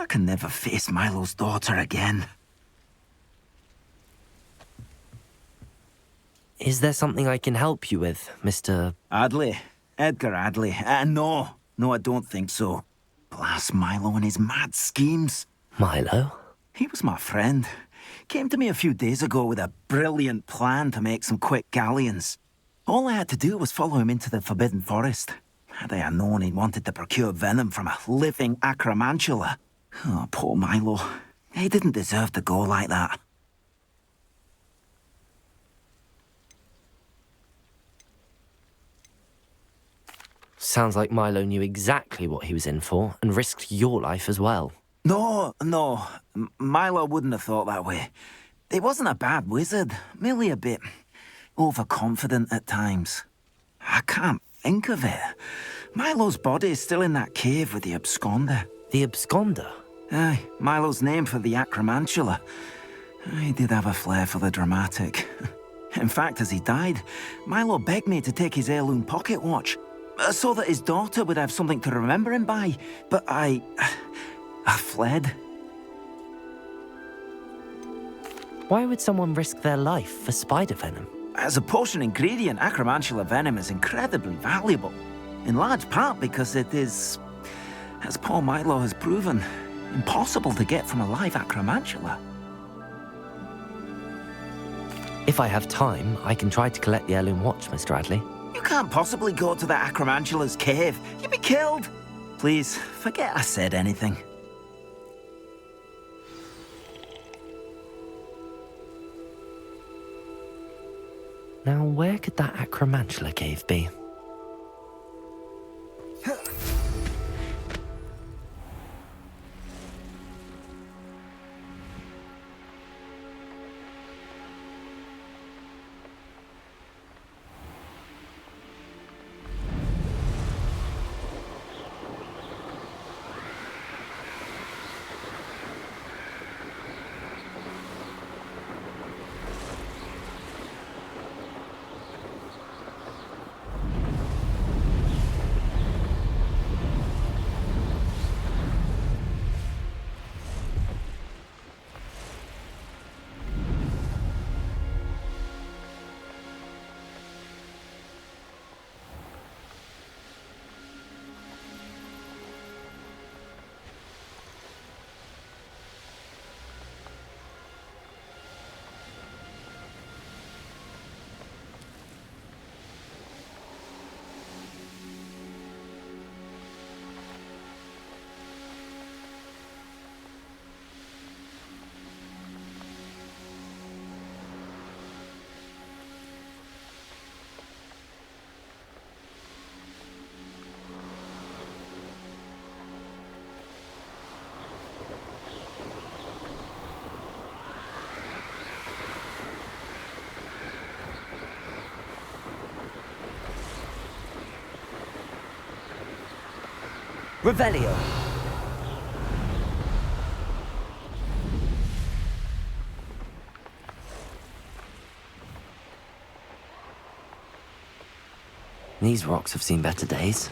I can never face Milo's daughter again. Is there something I can help you with, Mr. Adley. Edgar Adley. No, I don't think so. Blast Milo and his mad schemes. Milo? He was my friend. Came to me a few days ago with a brilliant plan to make some quick galleons. All I had to do was follow him into the Forbidden Forest. Had I known he wanted to procure venom from a living acromantula. Oh, poor Milo. He didn't deserve to go like that. Sounds like Milo knew exactly what he was in for and risked your life as well. No. Milo wouldn't have thought that way. He wasn't a bad wizard, merely a bit overconfident at times. I can't think of it. Milo's body is still in that cave with the absconder. The absconder? Aye, Milo's name for the acromantula. He did have a flair for the dramatic. In fact, as he died, Milo begged me to take his heirloom pocket watch, so that his daughter would have something to remember him by. But I fled. Why would someone risk their life for spider venom? As a potion ingredient, acromantula venom is incredibly valuable. In large part because it is, as poor Milo has proven, impossible to get from a live acromantula. If I have time, I can try to collect the heirloom watch, Mr. Adley. You can't possibly go to the acromantula's cave. You'd be killed. Please, forget I said anything. Now, where could that acromantula cave be? Revelio. These rocks have seen better days.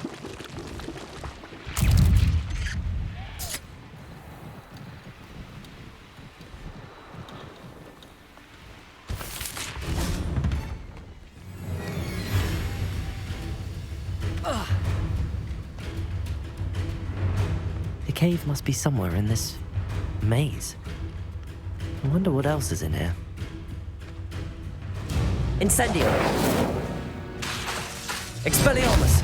The cave must be somewhere in this maze. I wonder what else is in here. Incendio! Expelliarmus!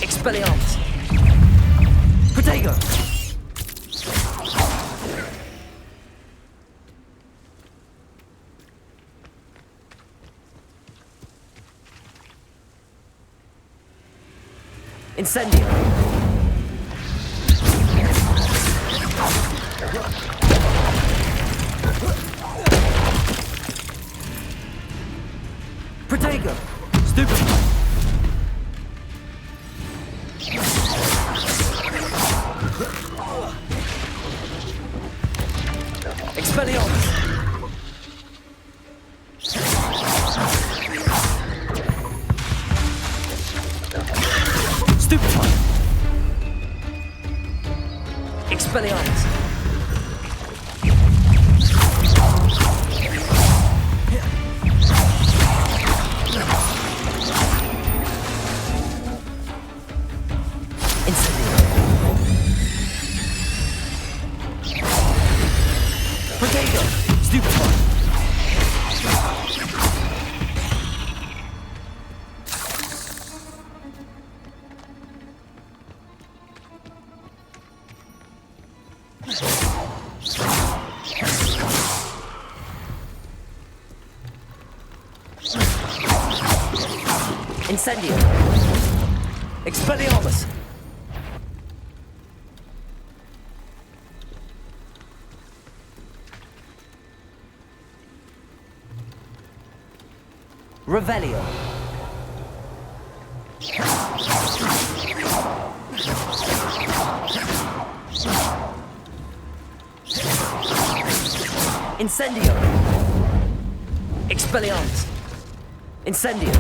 Expelliarmus! Protego! Incendio! Protego! Stupefy! Expelliarmus! Incendio. Expelliarmus. Revelio. Incendio. Expelliarmus. Incendio.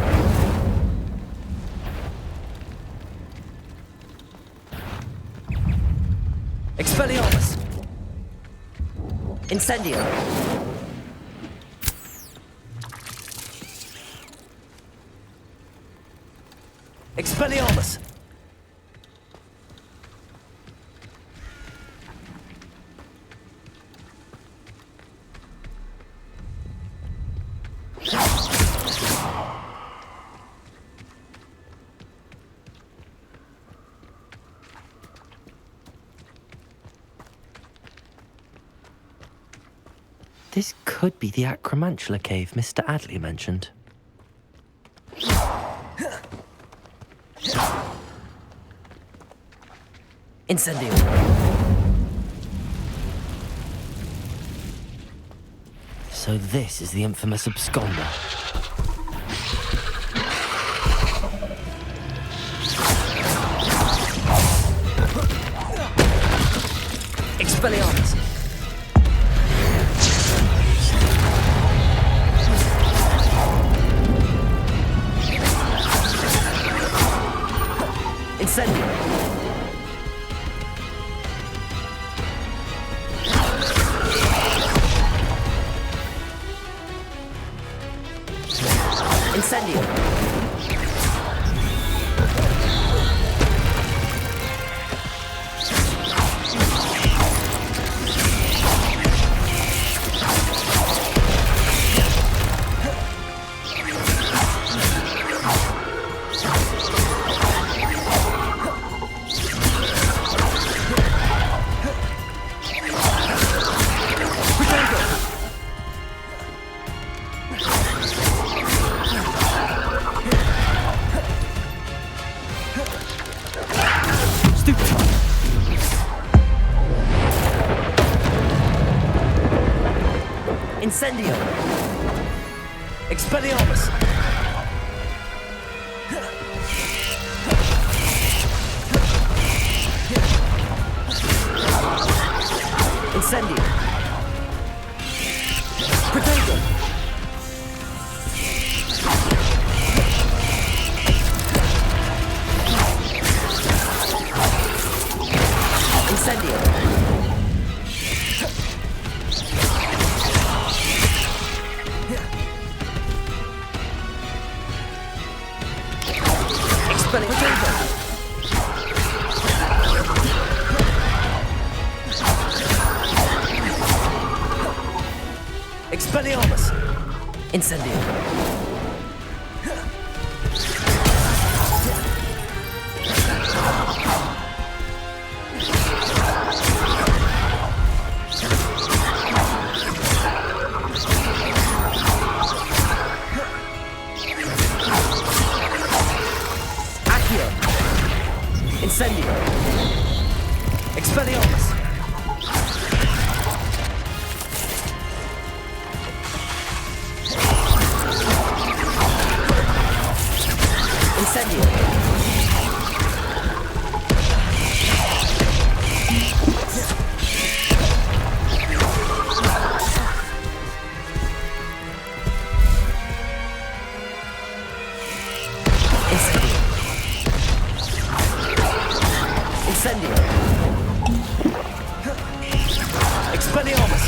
Expelliarmus. Incendio. Expelliarmus. This could be the Acromantula cave Mr. Adley mentioned. Incendio. So this is the infamous absconder. Expelliarmus. Incendio. Incendio. Incendio. Expelliarmus. Incendio. Potato. Incendio. Expelliarmus. Incendio. Accio. Incendio. Expelliarmus. Incendio. Incendio. Expelliarmus.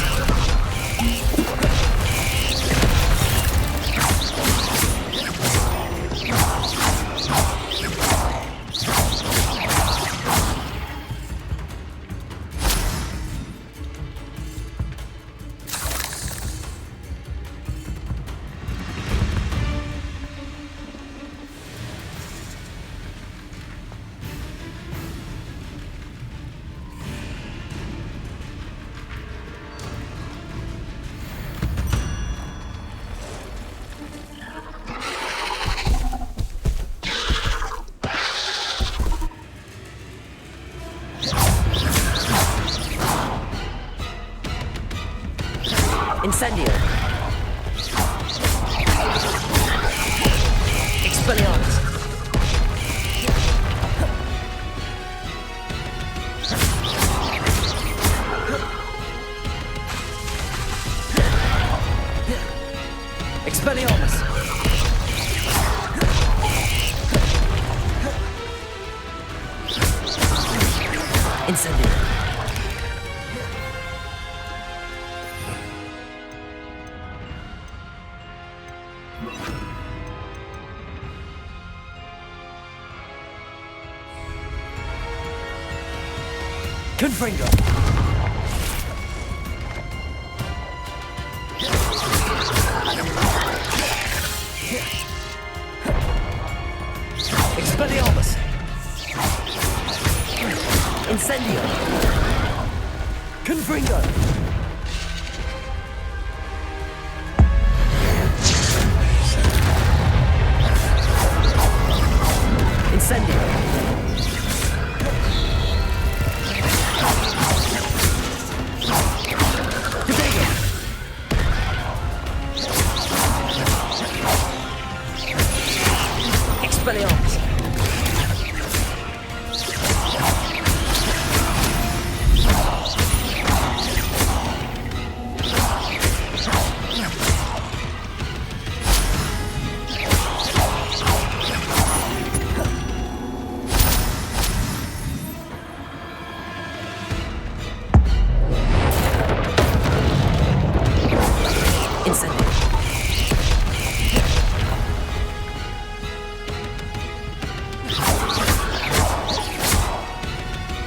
Confringo. Expelliarmus. Incendio. Confringo. Incendio. Debego. Expelliarmus.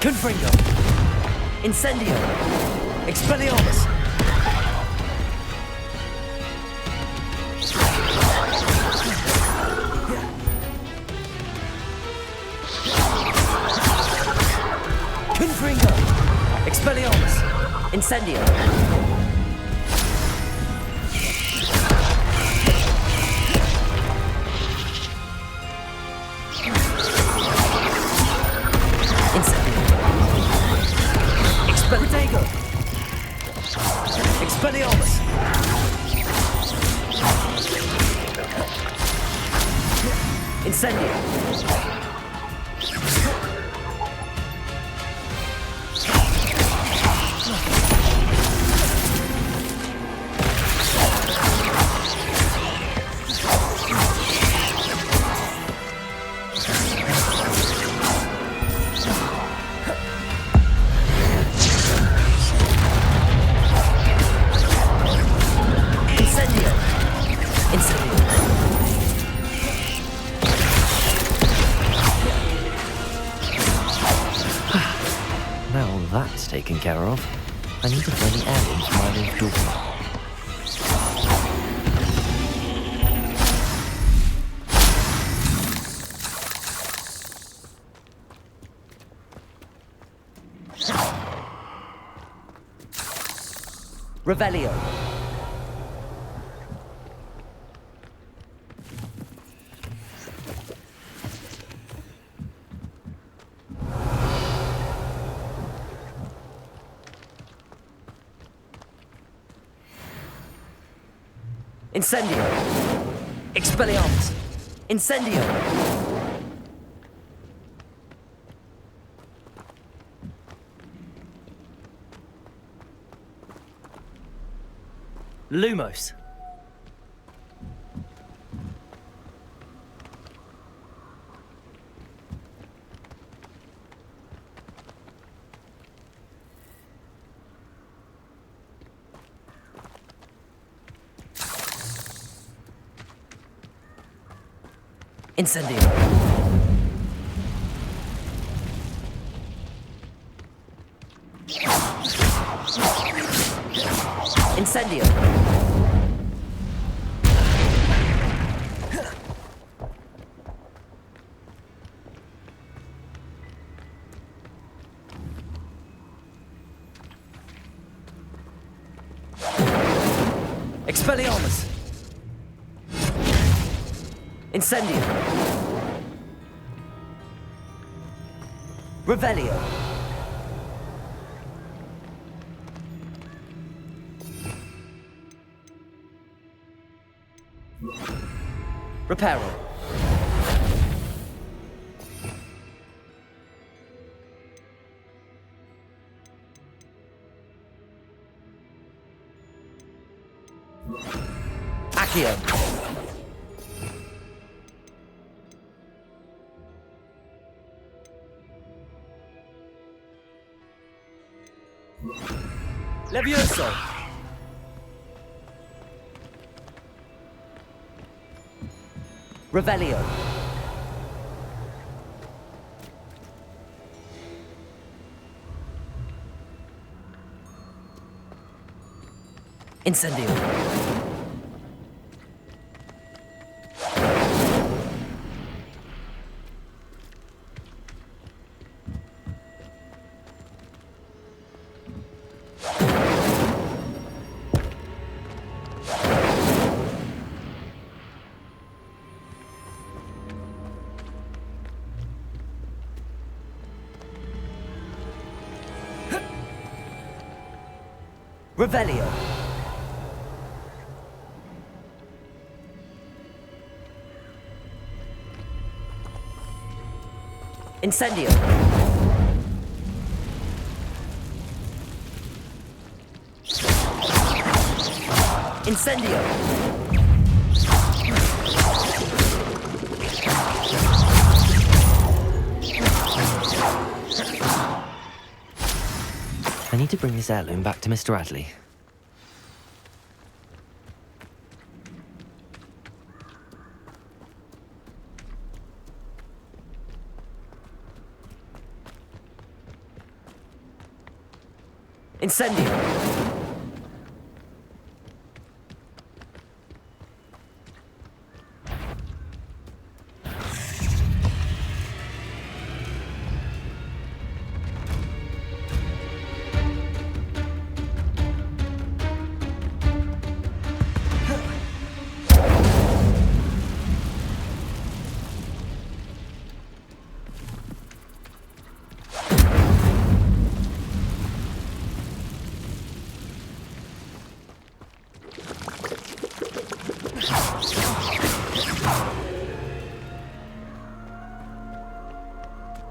Confringo. Incendio. Expelliarmus. Confringo. Expelliarmus. Incendio. Expelliarmus. Expelliarmus. Incendio. Now that's taken care of, I need to find the alien for my little daughter. Revelio. Incendio. Expelliarmus. Incendio. Lumos. Incendio. Incendio. Expelliarmus. Incendio. Revelio. Reparo. Accio. Levioso. Revelio. Incendio. Revelio. Incendio. Incendio. I need to bring this heirloom back to Mr. Adley. Incendio!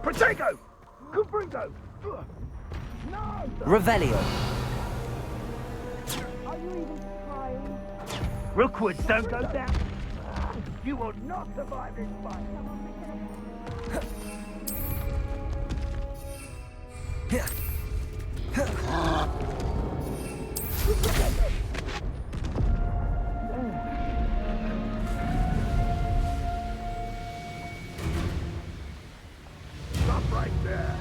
Protego! Cubrigo! No! Revelio. Are you even trying? Rookwoods don't go down. You will not survive this fight. Stop right there.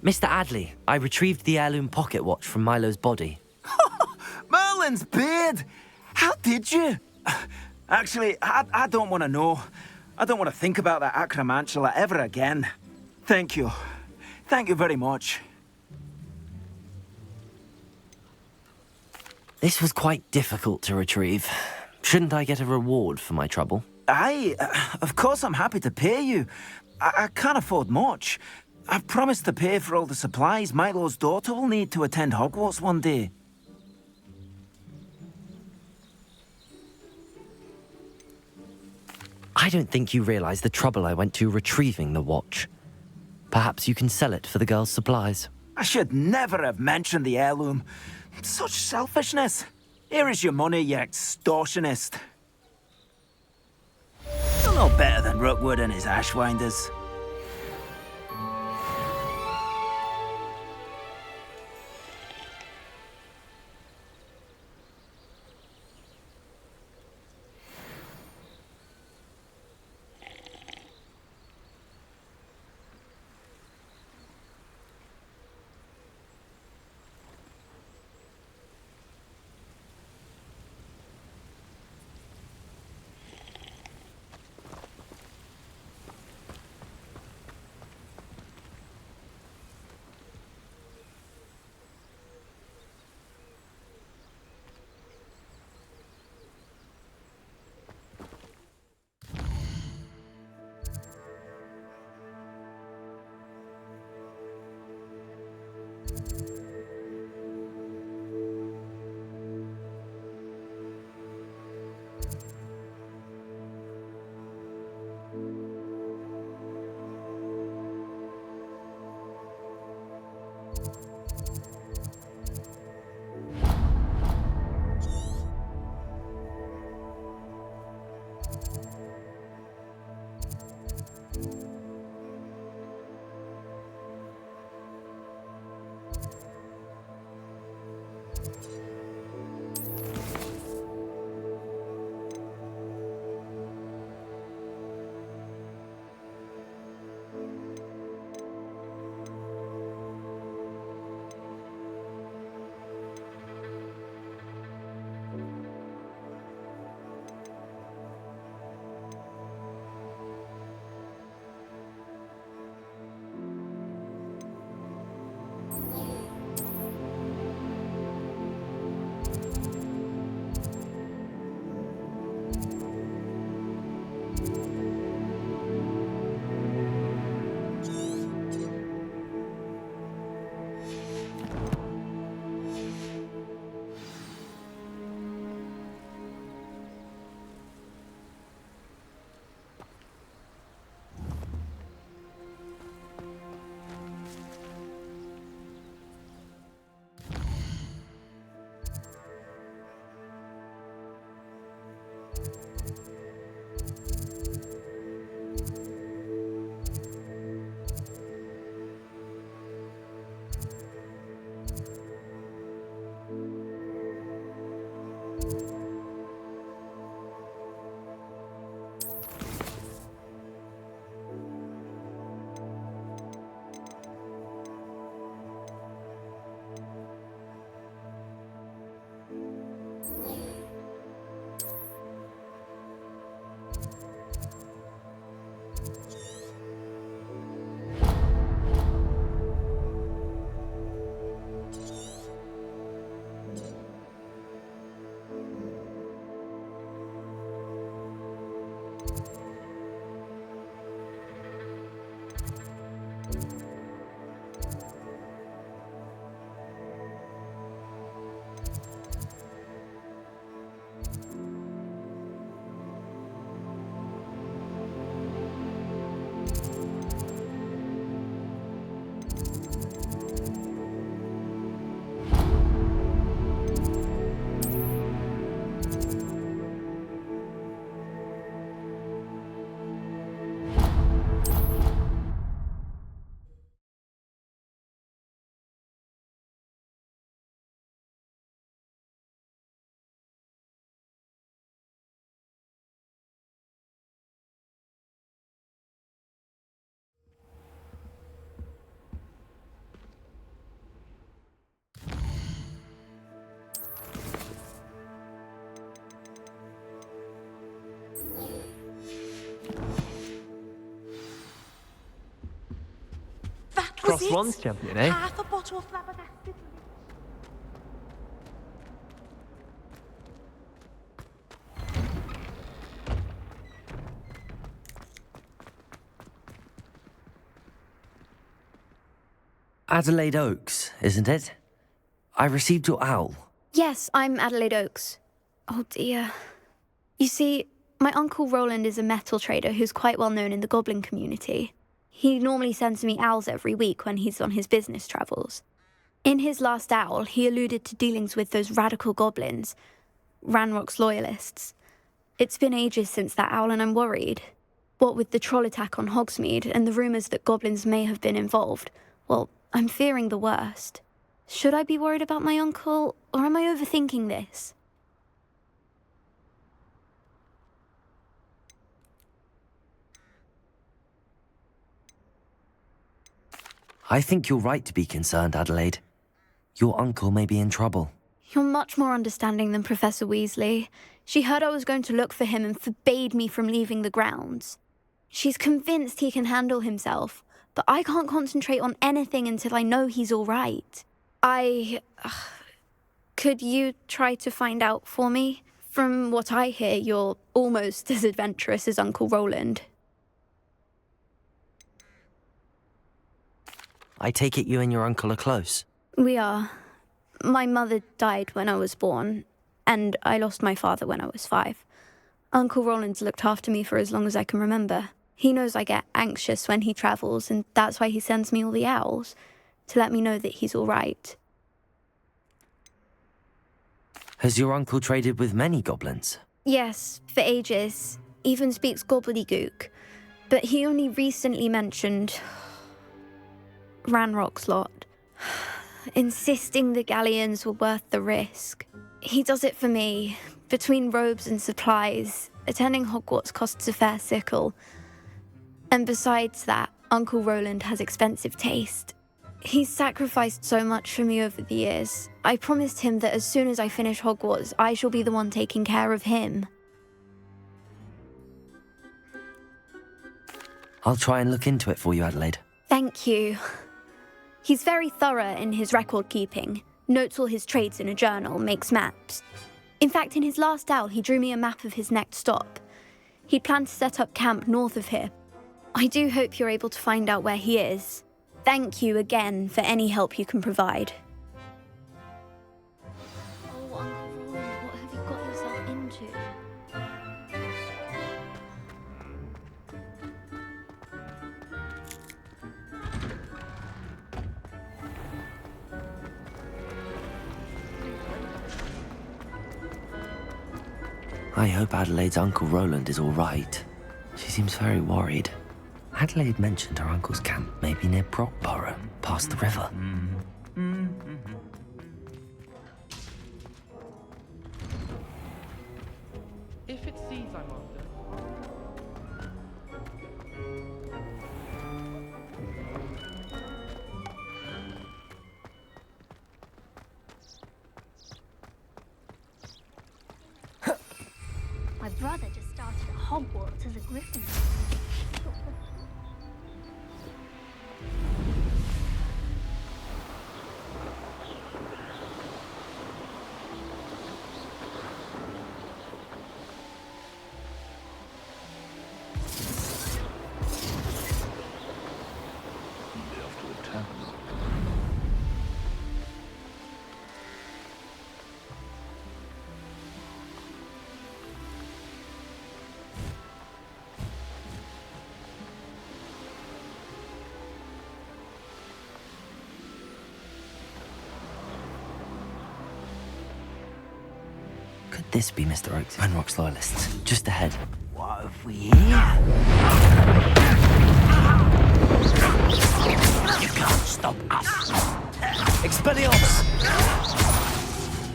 Mr. Adley, I retrieved the heirloom pocket watch from Milo's body. Merlin's beard! How did you? Actually, I don't want to know. I don't want to think about that acromantula ever again. Thank you. Thank you very much. This was quite difficult to retrieve. Shouldn't I get a reward for my trouble? Aye, of course I'm happy to pay you. I can't afford much. I've promised to pay for all the supplies Milo's daughter will need to attend Hogwarts one day. I don't think you realize the trouble I went to retrieving the watch. Perhaps you can sell it for the girls' supplies. I should never have mentioned the heirloom. Such selfishness. Here is your money, you extortionist. You're no better than Rookwood and his ashwinders. Was Cross it? ones champion, eh? Half a bottle of flabbergasted. Adelaide Oaks, isn't it? I received your owl. Yes, I'm Adelaide Oaks. Oh dear. You see, my Uncle Roland is a metal trader who's quite well known in the goblin community. He normally sends me owls every week when he's on his business travels. In his last owl, he alluded to dealings with those radical goblins, Ranrock's loyalists. It's been ages since that owl and I'm worried. What with the troll attack on Hogsmeade and the rumours that goblins may have been involved, well, I'm fearing the worst. Should I be worried about my uncle, or am I overthinking this? I think you're right to be concerned, Adelaide. Your uncle may be in trouble. You're much more understanding than Professor Weasley. She heard I was going to look for him and forbade me from leaving the grounds. She's convinced he can handle himself, but I can't concentrate on anything until I know he's all right. Could you try to find out for me? From what I hear, you're almost as adventurous as Uncle Roland. I take it you and your uncle are close. We are. My mother died when I was born, and I lost my father when I was 5. Uncle Roland's looked after me for as long as I can remember. He knows I get anxious when he travels, and that's why he sends me all the owls, to let me know that he's all right. Has your uncle traded with many goblins? Yes, for ages. Even speaks gobbledygook. But he only recently mentioned Ranrock's lot, insisting the galleons were worth the risk. He does it for me. Between robes and supplies, attending Hogwarts costs a fair sickle. And besides that, Uncle Roland has expensive taste. He's sacrificed so much for me over the years. I promised him that as soon as I finish Hogwarts, I shall be the one taking care of him. I'll try and look into it for you, Adelaide. Thank you. He's very thorough in his record keeping, notes all his trades in a journal, makes maps. In fact, in his last owl, he drew me a map of his next stop. He'd planned to set up camp north of here. I do hope you're able to find out where he is. Thank you again for any help you can provide. Oh, Uncle Roland, what have you got yourself into? I hope Adelaide's Uncle Roland is all right. She seems very worried. Adelaide mentioned her uncle's camp may be near Brockborough, past the river. If it sees I'm after. My brother just started at Hogwarts as a Gryffindor. Could this be Mr. Oak's Ranrock's loyalists? Just ahead. What have we here? You can't stop us. Expelliarmus!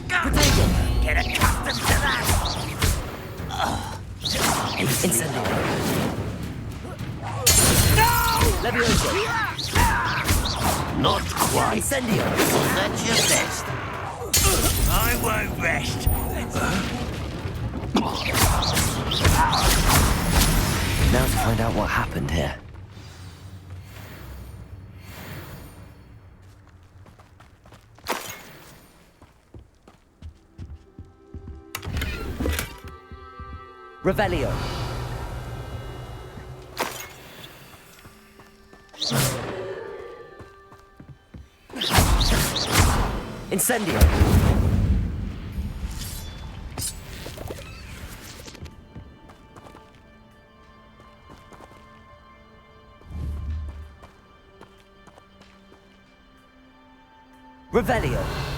Potato! Get accustomed to that! Incendio! No! Levioso! Not quite. Incendio! That's your best. I won't rest. Now to find out what happened here. Revelio. Incendio! Revelio!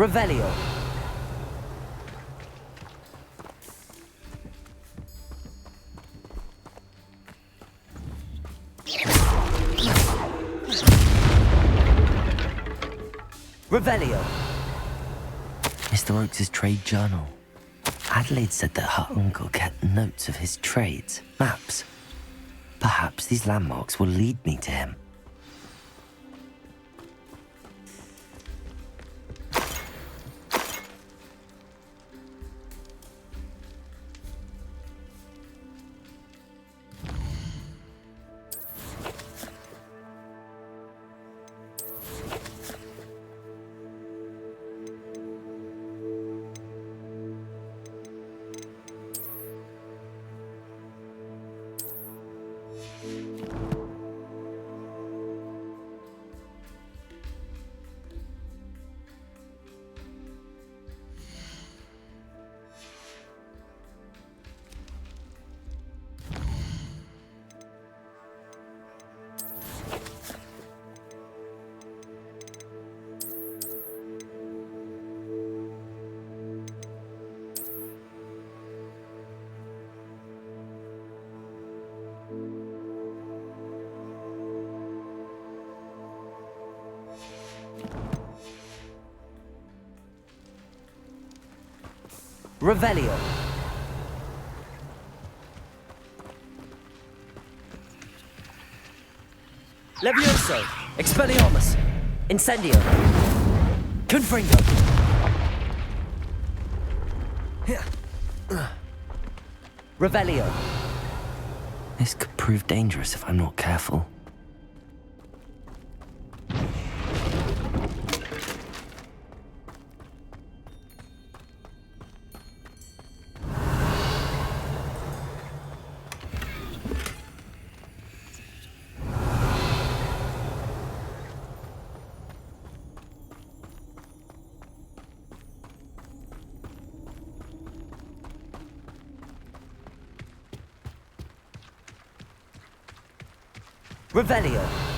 Revelio! Revelio! Mr. Oakes' trade journal. Adelaide said that her uncle kept notes of his trades, maps. Perhaps these landmarks will lead me to him. Revelio! Levioso! Expelliarmus! Incendio! Confringo! Revelio! This could prove dangerous if I'm not careful. Revelio!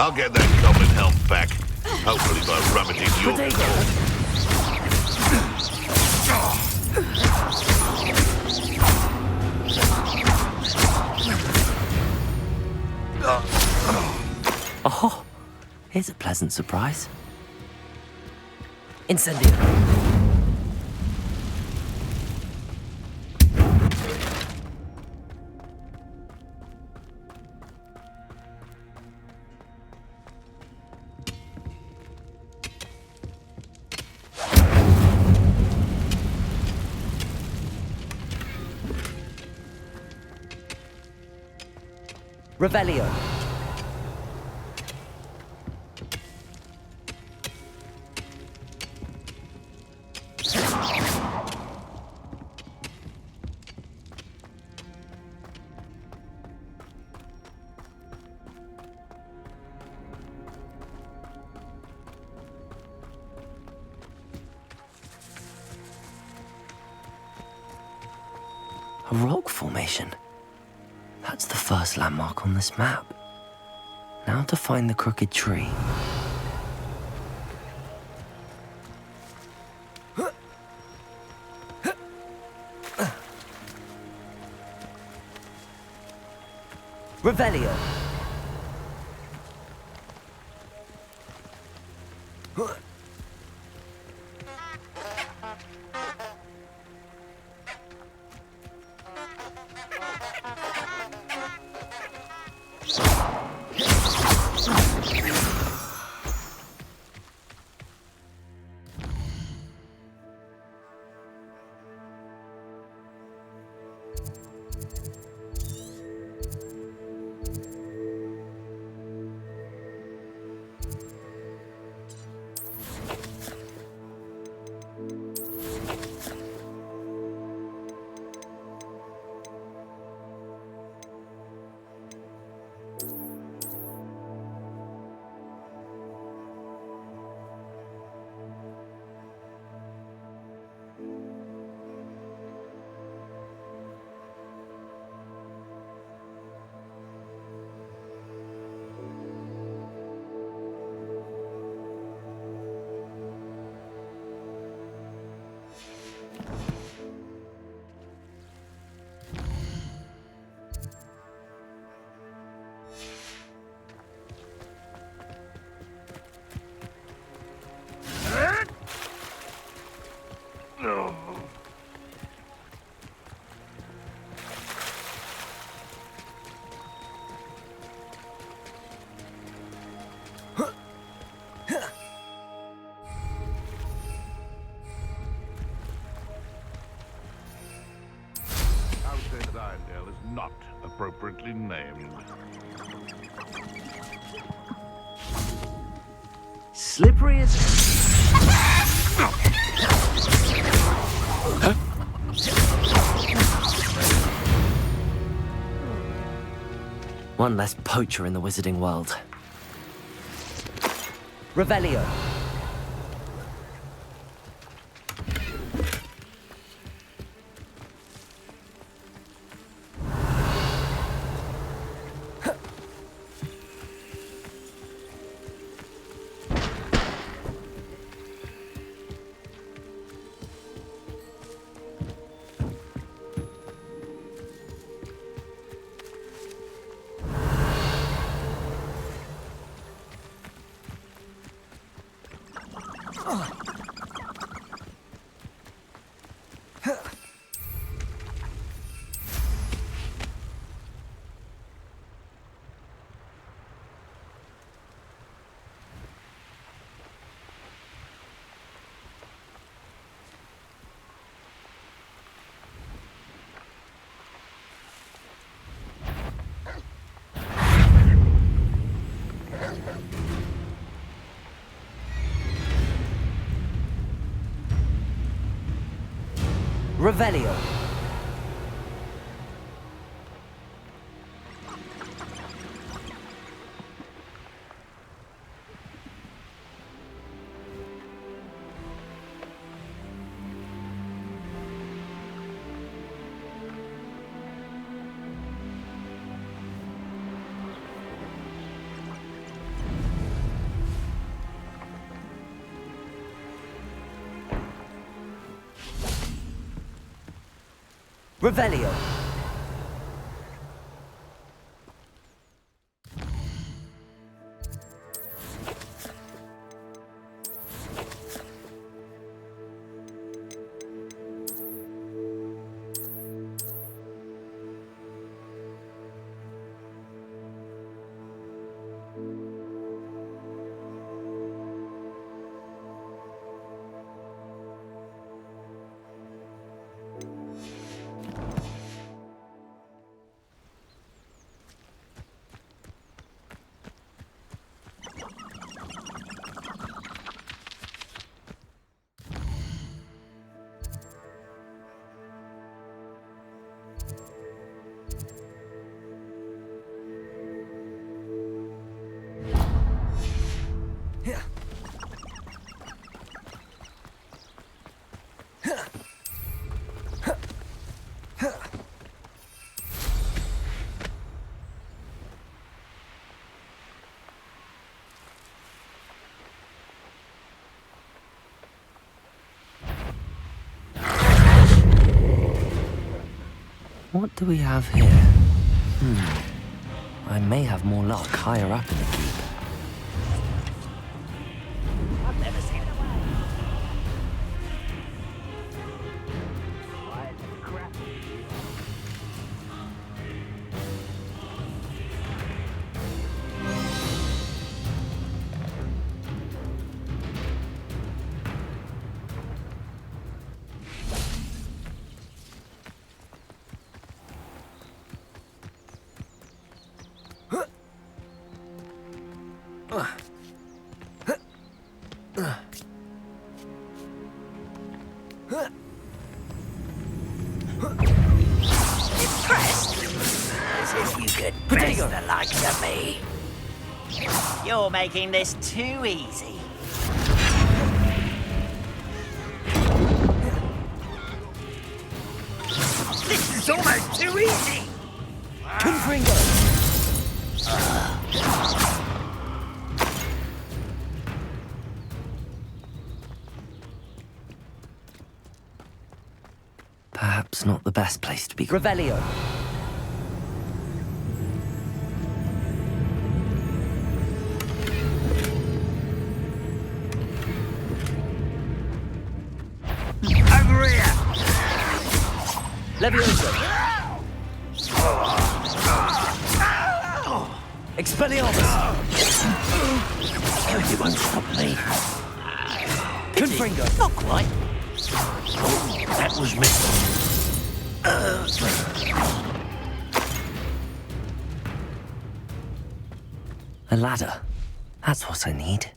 I'll get that goblin health back. Hopefully by rummaging your... Oh, here's a pleasant surprise. Incendio. Revelio. A rock formation. That's the first landmark on this map. Now to find the crooked tree. Revelio. Irondale is not appropriately named. Slippery as... One less poacher in the wizarding world. Revelio. Revelio. Revelio. What do we have here? I may have more luck higher up in the keep. I've never seen a way. Crap. As if you could press the likes of me. You're making this too easy. This is almost too easy. Confringo! Perhaps not the best place to be. Revelio! Over here. Levioso! Expelliarmus! You won't stop me. Confringo! Not quite. That was me. A ladder. That's what I need.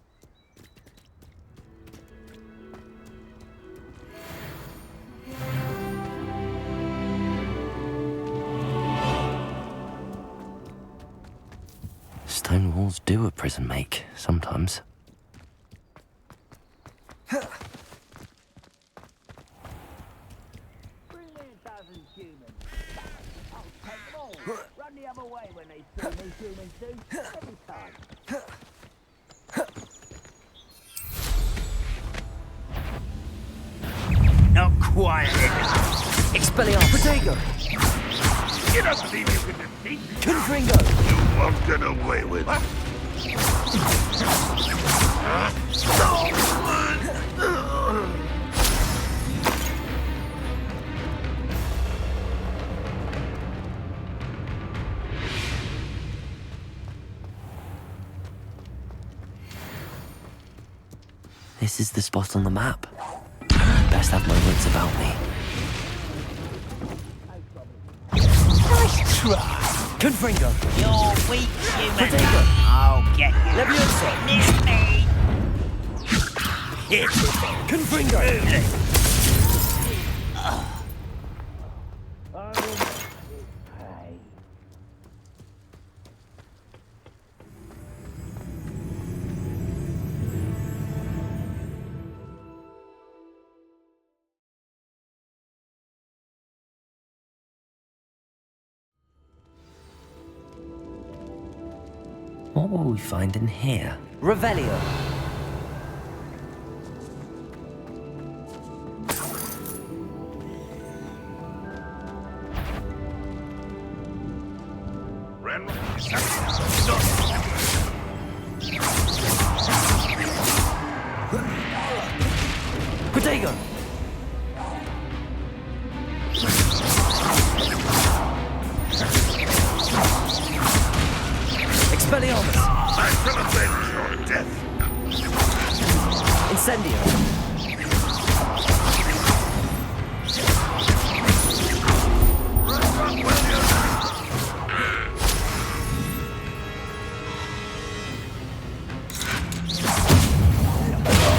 Stone walls do a prison make, sometimes. Brilliant dozen humans. I'll take them all. Run the other way when they see me human suit. Every time. Not quiet enough. Expelliarmus! Protego! You don't believe you can defeat me? Confringo! You won't get away with it. This is the spot on the map. Best have my wits about me. Nice try. Confringo! You're weak, human. Protego! I'll get you. Levioso! Miss me. Hit it. Confringo! What will we find in here? Revelio! Ren, Protego! Expelliarmus! I shall avenge your death. Incendio!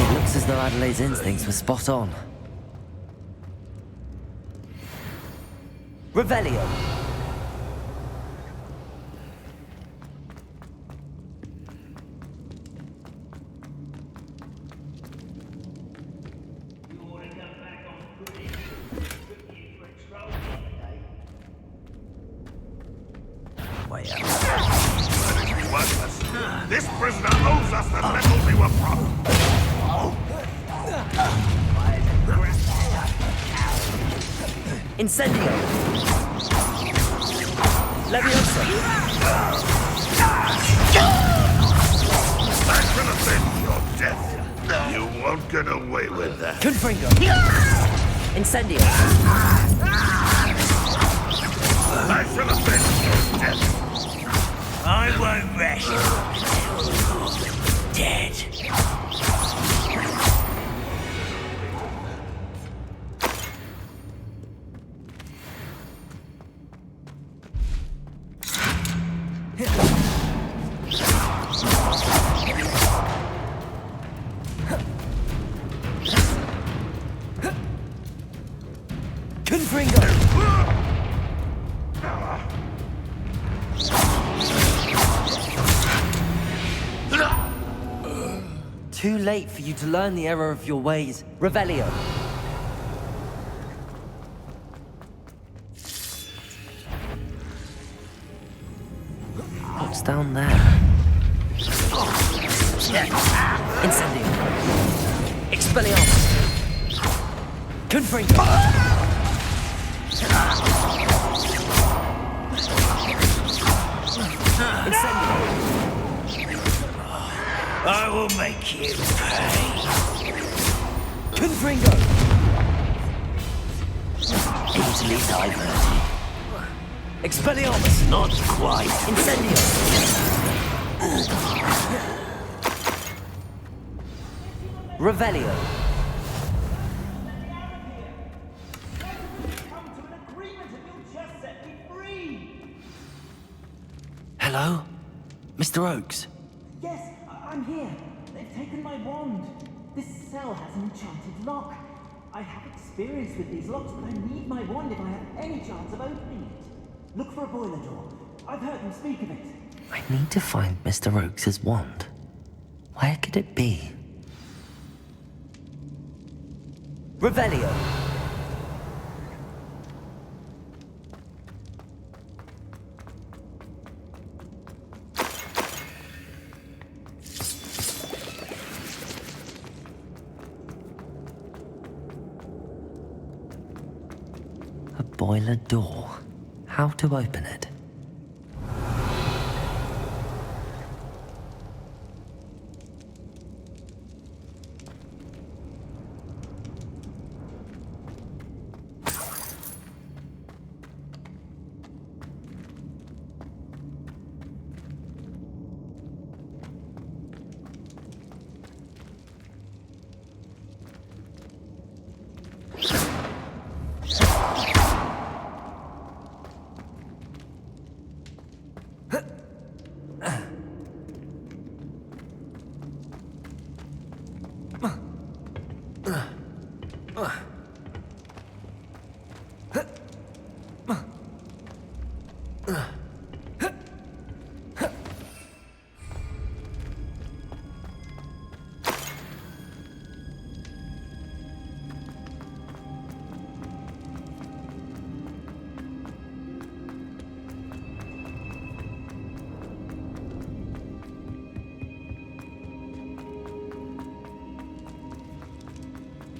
It looks as though Adelaide's instincts were spot on. Revelio! This prisoner owes us the metals we were promised. Incendio! Leviosa! I shall avenge your death. You won't get away with that. Confringo! Incendio! I shall avenge your death. I won't rest until you're dead. Confringo! Too late for you to learn the error of your ways. Revelio. What's down there? Incendio. Expelliarmus. Confringo. Incendio. I will make you pay. Confringo. Easily diverted. Expelliarmus. Not quite. Incendio. Revelio. Hello? Mr. Oakes? Yes, I'm here. They've taken my wand. This cell has an enchanted lock. I have experience with these locks, but I need my wand if I have any chance of opening it. Look for a boiler door. I've heard them speak of it. I need to find Mr. Oakes' wand. Where could it be? Revelio. A boiler door. How to open it?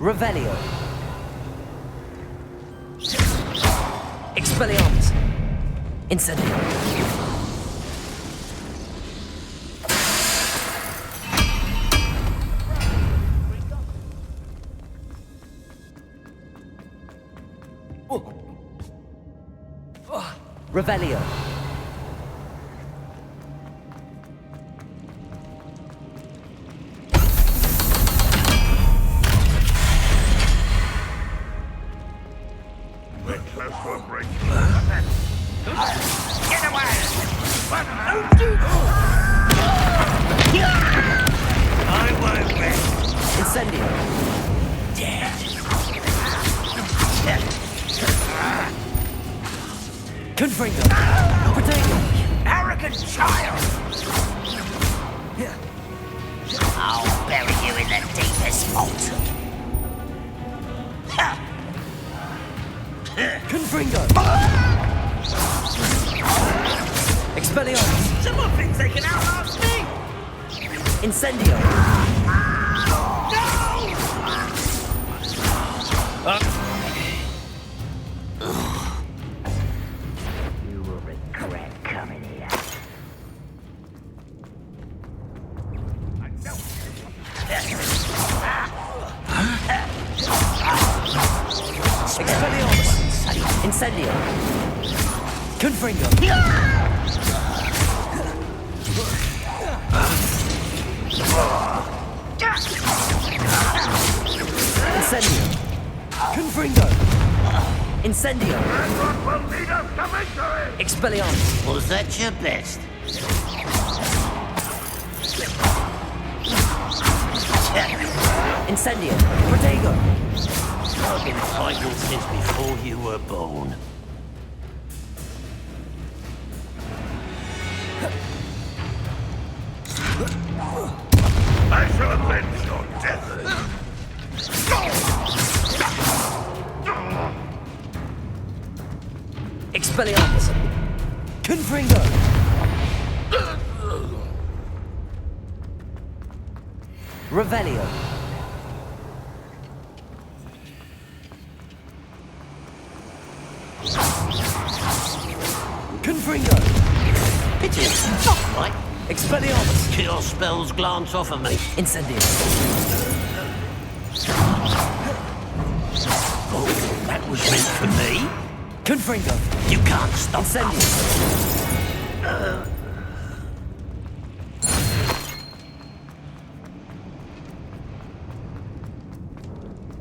Revelio. Expelliarmus. Incendio. Revelio. We're close to a breakthrough. Get away! I won't rest. Incendio. Dead. Confringo. Protego. Arrogant child! I'll bury you in the deepest vault. Confringo. Expelliarmus. Someone thinks they can outlast me! Incendio. You will regret Incendio. Confringo. Incendio. Confringo. Incendio. Expelliarmus. Was that your best? Incendio. Protego. I've been fighting since before you were born. I shall avenge your death. Expelliarmus. Confringo. Revelio. Confringo. It is not right. Expelliarmus. Cure spells glance off of me. Incendio. Oh, that was meant for me. Confringo. You can't stop Incendio.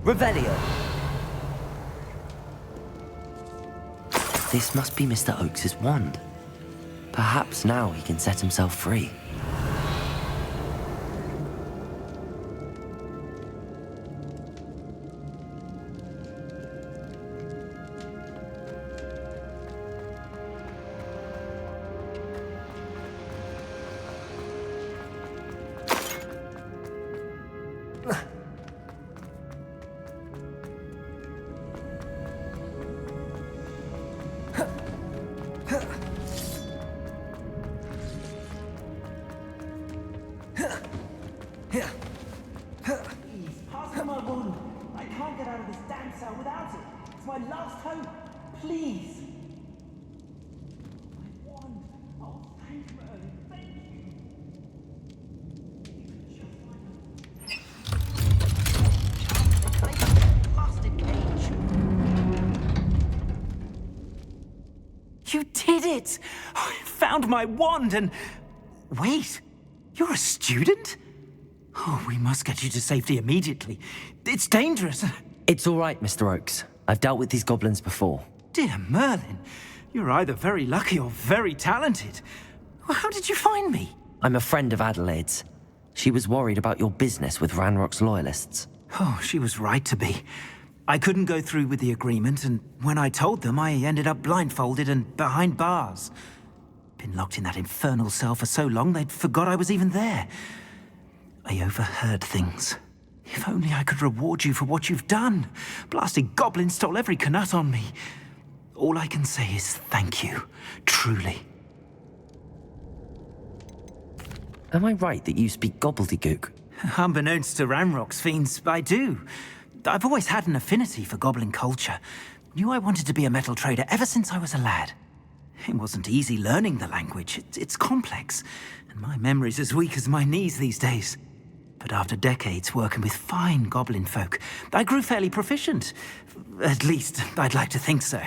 Revelio. This must be Mr. Oakes's wand. Perhaps now he can set himself free. Please, pass me my wand. I can't get out of this damn cell without it. It's my last hope. Please. My wand. Oh, thank you, Merlin. Thank you. Blasted cage. You did it! I found my wand and... Wait, you're a student? Oh, we must get you to safety immediately. It's dangerous. It's all right, Mr. Oakes. I've dealt with these goblins before. Dear Merlin, you're either very lucky or very talented. Well, how did you find me? I'm a friend of Adelaide's. She was worried about your business with Ranrock's loyalists. Oh, she was right to be. I couldn't go through with the agreement, and when I told them, I ended up blindfolded and behind bars. Been locked in that infernal cell for so long, they'd forgot I was even there. I overheard things. If only I could reward you for what you've done. Blasted goblins stole every knut on me. All I can say is thank you, truly. Am I right that you speak gobbledygook? Unbeknownst to Ranrock's fiends, I do. I've always had an affinity for goblin culture. Knew I wanted to be a metal trader ever since I was a lad. It wasn't easy learning the language. It's complex, and my memory's as weak as my knees these days. But after decades working with fine goblin folk, I grew fairly proficient. At least, I'd like to think so.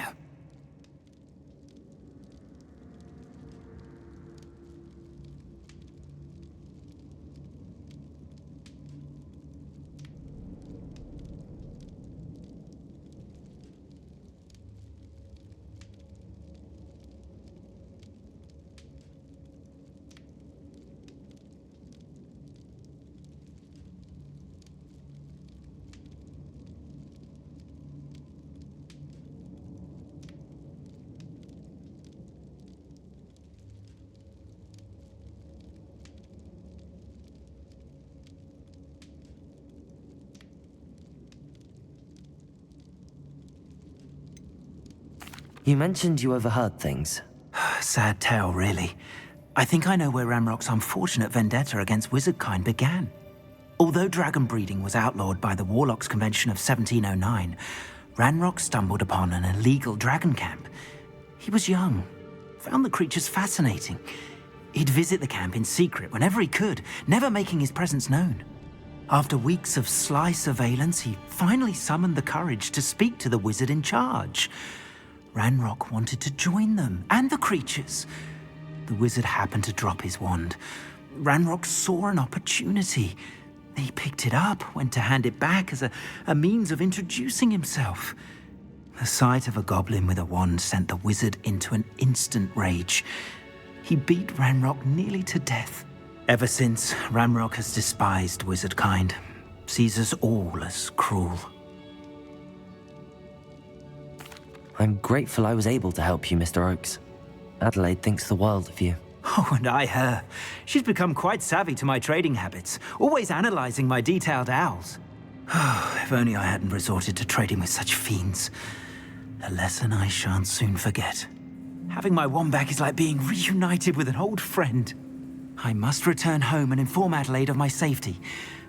You mentioned you overheard things. Sad tale, really. I think I know where Ranrock's unfortunate vendetta against wizardkind began. Although dragon breeding was outlawed by the Warlocks Convention of 1709, Ranrock stumbled upon an illegal dragon camp. He was young, found the creatures fascinating. He'd visit the camp in secret whenever he could, never making his presence known. After weeks of sly surveillance, he finally summoned the courage to speak to the wizard in charge. Ranrock wanted to join them, and the creatures. The wizard happened to drop his wand. Ranrock saw an opportunity. He picked it up, went to hand it back as a means of introducing himself. The sight of a goblin with a wand sent the wizard into an instant rage. He beat Ranrock nearly to death. Ever since, Ranrock has despised wizard kind, sees us all as cruel. I'm grateful I was able to help you, Mr. Oakes. Adelaide thinks the world of you. Oh, and I her. She's become quite savvy to my trading habits, always analysing my detailed owls. If only I hadn't resorted to trading with such fiends. A lesson I shan't soon forget. Having my wand back is like being reunited with an old friend. I must return home and inform Adelaide of my safety.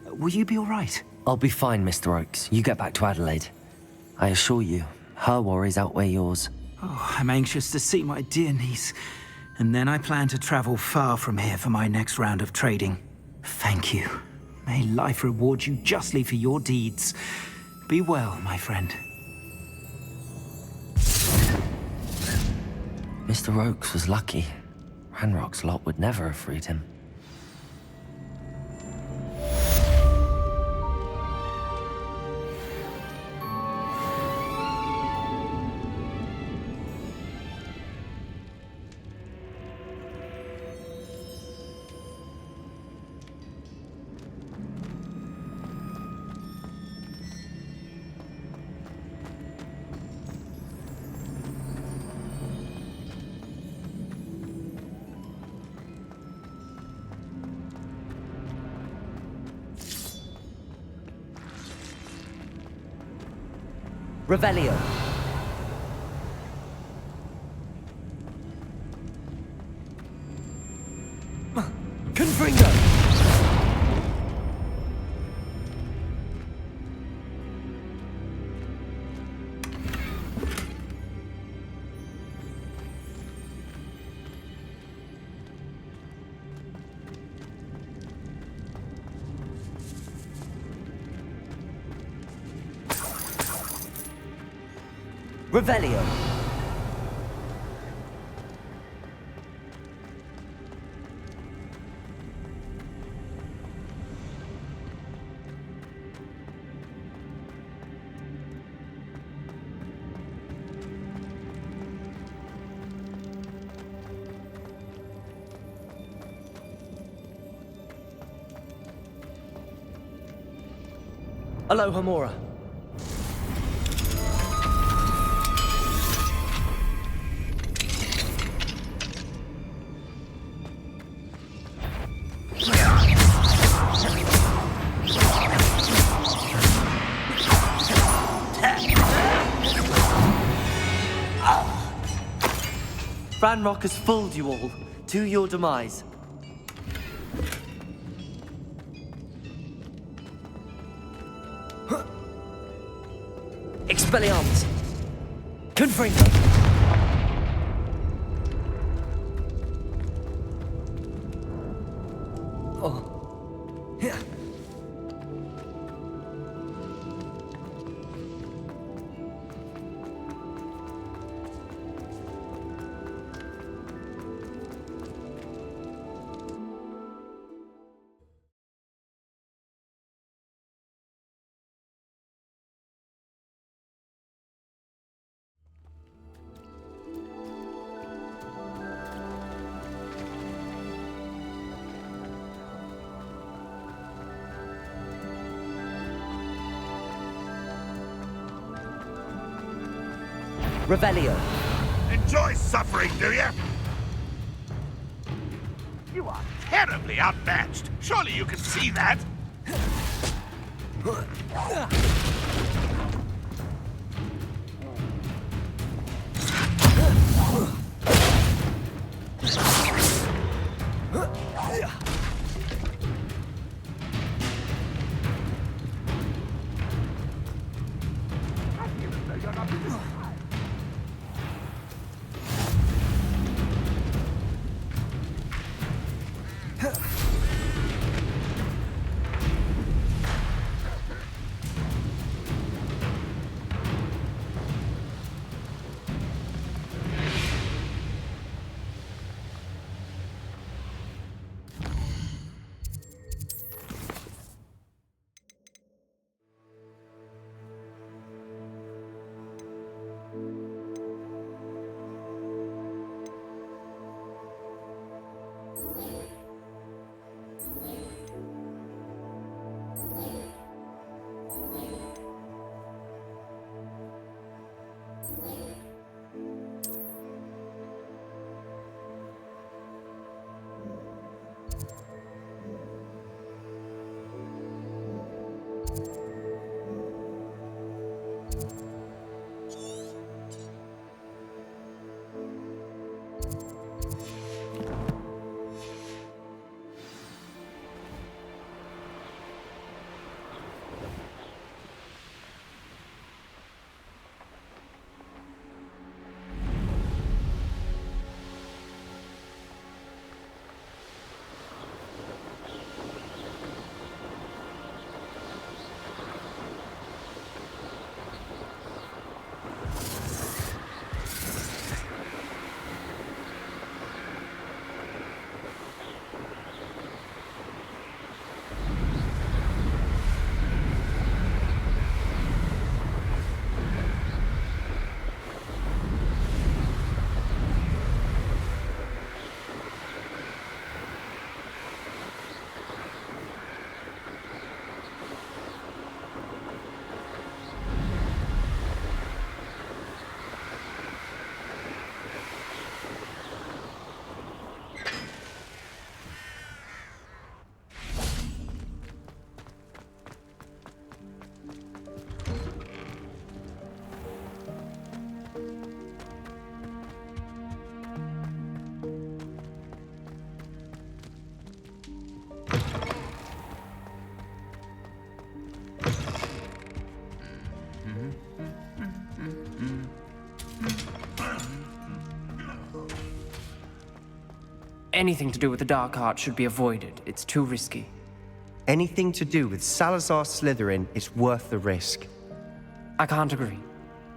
Will you be all right? I'll be fine, Mr. Oakes. You get back to Adelaide. I assure you, her worries outweigh yours. Oh, I'm anxious to see my dear niece. And then I plan to travel far from here for my next round of trading. Thank you. May life reward you justly for your deeds. Be well, my friend. Mr. Oakes was lucky. Ranrock's lot would never have freed him. Revelio. Confringo. Revelio. Aloha Mora. Ranrock has fooled you all, to your demise. Expelliarmus! Confringo! Oh. Yeah. Revelio. Enjoy suffering, do you? You are terribly outmatched. Surely you can see that. anything to do with the dark art should be avoided. It's too risky. Anything to do with Salazar Slytherin is worth the risk. I can't agree.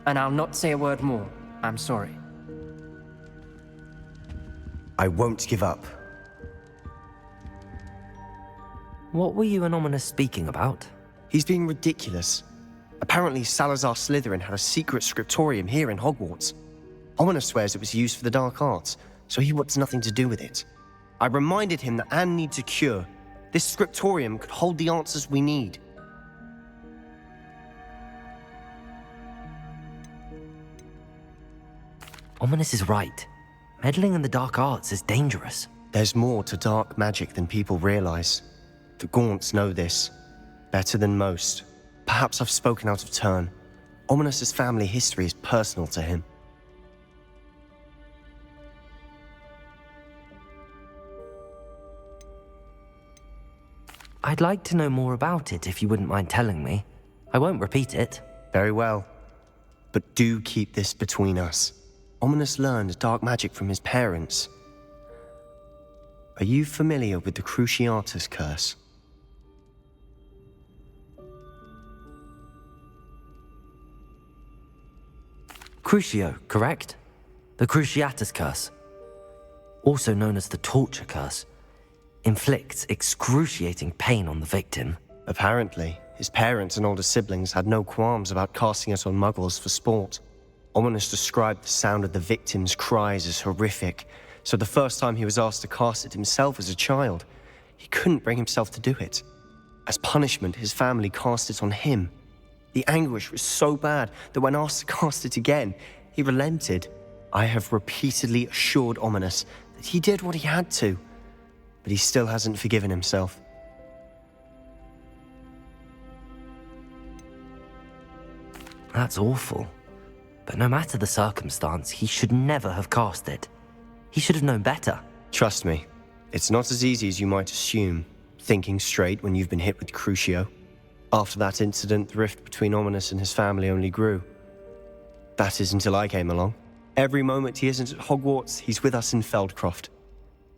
And I'll not say a word more. I'm sorry. I won't give up. What were you and Ominous speaking about? He's being ridiculous. Apparently, Salazar Slytherin had a secret scriptorium here in Hogwarts. Ominous swears it was used for the dark arts, so he wants nothing to do with it. I reminded him that Anne needs a cure. This scriptorium could hold the answers we need. Ominous is right. Meddling in the dark arts is dangerous. There's more to dark magic than people realize. The Gaunts know this better than most. Perhaps I've spoken out of turn. Ominous's family history is personal to him. I'd like to know more about it if you wouldn't mind telling me. I won't repeat it. Very well. But do keep this between us. Ominous learned dark magic from his parents. Are you familiar with the Cruciatus curse? Crucio, correct? The Cruciatus curse, also known as the torture curse, inflicts excruciating pain on the victim. Apparently, his parents and older siblings had no qualms about casting it on muggles for sport. Ominous described the sound of the victim's cries as horrific, so the first time he was asked to cast it himself as a child, he couldn't bring himself to do it. As punishment, his family cast it on him. The anguish was so bad that when asked to cast it again, he relented. I have repeatedly assured Ominous that he did what he had to, but he still hasn't forgiven himself. That's awful. But no matter the circumstance, he should never have cast it. He should have known better. Trust me, it's not as easy as you might assume, thinking straight when you've been hit with Crucio. After that incident, the rift between Ominous and his family only grew. That is until I came along. Every moment he isn't at Hogwarts, he's with us in Feldcroft.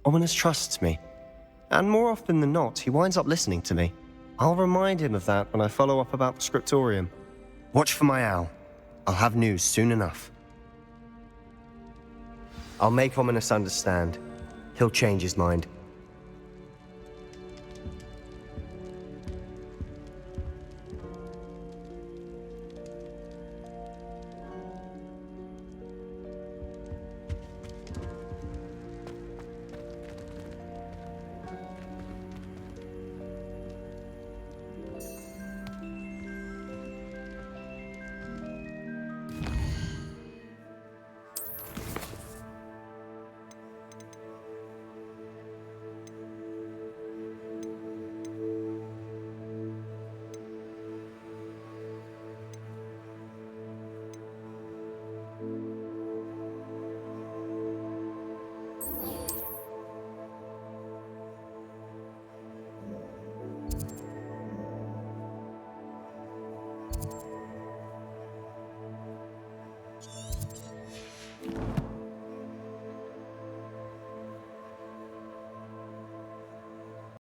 Ominous trusts me. And more often than not, he winds up listening to me. I'll remind him of that when I follow up about the scriptorium. Watch for my owl. I'll have news soon enough. I'll make Ominous understand. He'll change his mind.